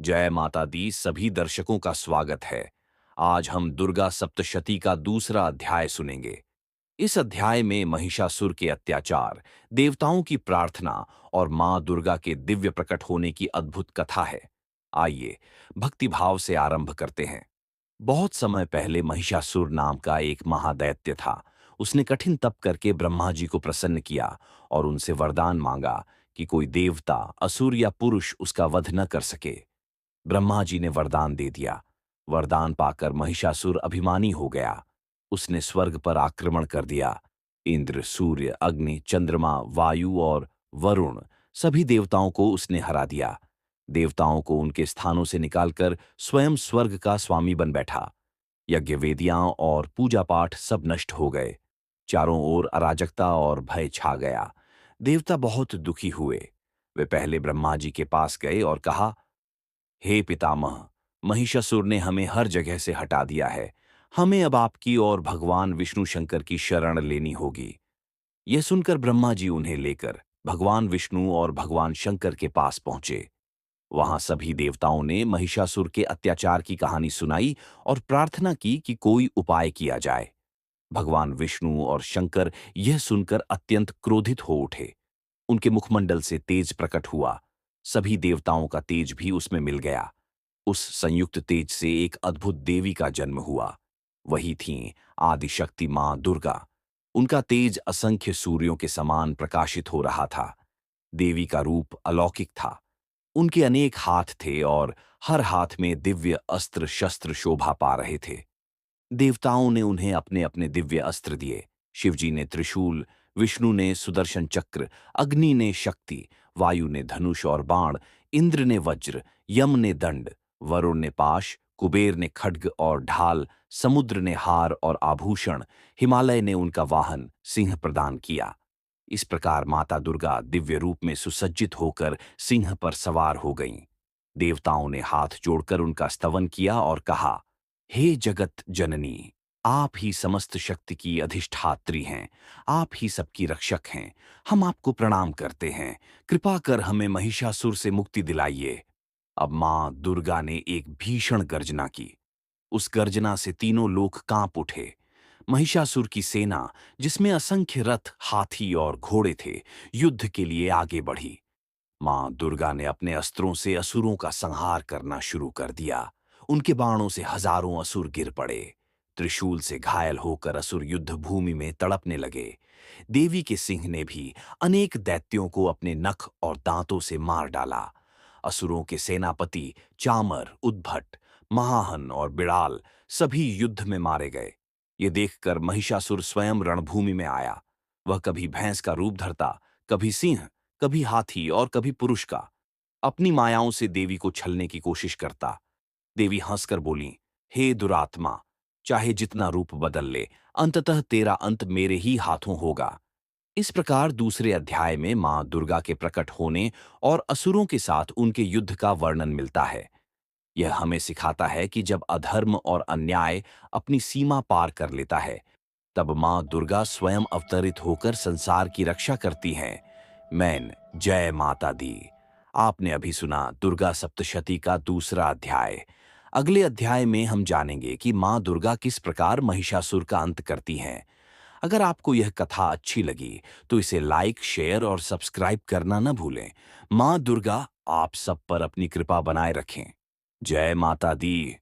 जय माता दी सभी दर्शकों का स्वागत है। आज हम दुर्गा सप्तशती का दूसरा अध्याय सुनेंगे। इस अध्याय में महिषासुर के अत्याचार, देवताओं की प्रार्थना और मां दुर्गा के दिव्य प्रकट होने की अद्भुत कथा है। आइए भक्तिभाव से आरंभ करते हैं। बहुत समय पहले महिषासुर नाम का एक महादैत्य था। उसने कठिन तप करके ब्रह्मा जी को प्रसन्न किया और उनसे वरदान मांगा कि कोई देवता, असुर या पुरुष उसका वध न कर सके। ब्रह्मा जी ने वरदान दे दिया। वरदान पाकर महिषासुर अभिमानी हो गया। उसने स्वर्ग पर आक्रमण कर दिया। इंद्र, सूर्य, अग्नि, चंद्रमा, वायु और वरुण सभी देवताओं को उसने हरा दिया। देवताओं को उनके स्थानों से निकालकर स्वयं स्वर्ग का स्वामी बन बैठा। यज्ञ वेदियां और पूजा पाठ सब नष्ट हो गए। चारों ओर अराजकता और भय छा गया। देवता बहुत दुखी हुए। वे पहले ब्रह्मा जी के पास गए और कहा, हे पितामह, महिषासुर ने हमें हर जगह से हटा दिया है। हमें अब आपकी और भगवान विष्णु शंकर की शरण लेनी होगी। यह सुनकर ब्रह्मा जी उन्हें लेकर भगवान विष्णु और भगवान शंकर के पास पहुंचे। वहां सभी देवताओं ने महिषासुर के अत्याचार की कहानी सुनाई और प्रार्थना की कि कोई उपाय किया जाए। भगवान विष्णु और शंकर यह सुनकर अत्यंत क्रोधित हो उठे। उनके मुखमंडल से तेज प्रकट हुआ। सभी देवताओं का तेज भी उसमें मिल गया। उस संयुक्त तेज से एक अद्भुत देवी का जन्म हुआ। वही थीं आदिशक्ति मां दुर्गा। उनका तेज असंख्य सूर्यों के समान प्रकाशित हो रहा था। देवी का रूप अलौकिक था। उनके अनेक हाथ थे और हर हाथ में दिव्य अस्त्र शस्त्र शोभा पा रहे थे। देवताओं ने उन्हें अपने अपने दिव्य अस्त्र दिए। शिवजी ने त्रिशूल, विष्णु ने सुदर्शन चक्र, अग्नि ने शक्ति, वायु ने धनुष और बाण, इंद्र ने वज्र, यम ने दंड, वरुण ने पाश, कुबेर ने खड्ग और ढाल, समुद्र ने हार और आभूषण, हिमालय ने उनका वाहन सिंह प्रदान किया। इस प्रकार माता दुर्गा दिव्य रूप में सुसज्जित होकर सिंह पर सवार हो गईं। देवताओं ने हाथ जोड़कर उनका स्तवन किया और कहा, हे जगत जननी, आप ही समस्त शक्ति की अधिष्ठात्री हैं। आप ही सबकी रक्षक हैं। हम आपको प्रणाम करते हैं। कृपा कर हमें महिषासुर से मुक्ति दिलाइए। अब मां दुर्गा ने एक भीषण गर्जना की। उस गर्जना से तीनों लोक कांप उठे। महिषासुर की सेना, जिसमें असंख्य रथ, हाथी और घोड़े थे, युद्ध के लिए आगे बढ़ी। मां दुर्गा ने अपने अस्त्रों से असुरों का संहार करना शुरू कर दिया। उनके बाणों से हजारों असुर गिर पड़े। त्रिशूल से घायल होकर असुर युद्ध भूमि में तड़पने लगे। देवी के सिंह ने भी अनेक दैत्यों को अपने नख और दांतों से मार डाला। असुरों के सेनापति चामर, उद्भट, महाहन और बिड़ाल सभी युद्ध में मारे गए। ये देखकर महिषासुर स्वयं रणभूमि में आया। वह कभी भैंस का रूप धरता, कभी सिंह, कभी हाथी और कभी पुरुष का। अपनी मायाओं से देवी को छलने की कोशिश करता। देवी हंसकर बोली, हे दुरात्मा, चाहे जितना रूप बदल ले, अंततः तेरा अंत मेरे ही हाथों होगा। इस प्रकार दूसरे अध्याय में मां दुर्गा के प्रकट होने और असुरों के साथ उनके युद्ध का वर्णन मिलता है। यह हमें सिखाता है कि जब अधर्म और अन्याय अपनी सीमा पार कर लेता है, तब मां दुर्गा स्वयं अवतरित होकर संसार की रक्षा करती हैं। मैन जय माता दी। आपने अभी सुना दुर्गा सप्तशती का दूसरा अध्याय। अगले अध्याय में हम जानेंगे कि मां दुर्गा किस प्रकार महिषासुर का अंत करती हैं। अगर आपको यह कथा अच्छी लगी तो इसे लाइक, शेयर और सब्सक्राइब करना न भूलें। मां दुर्गा आप सब पर अपनी कृपा बनाए रखें। जय माता दी।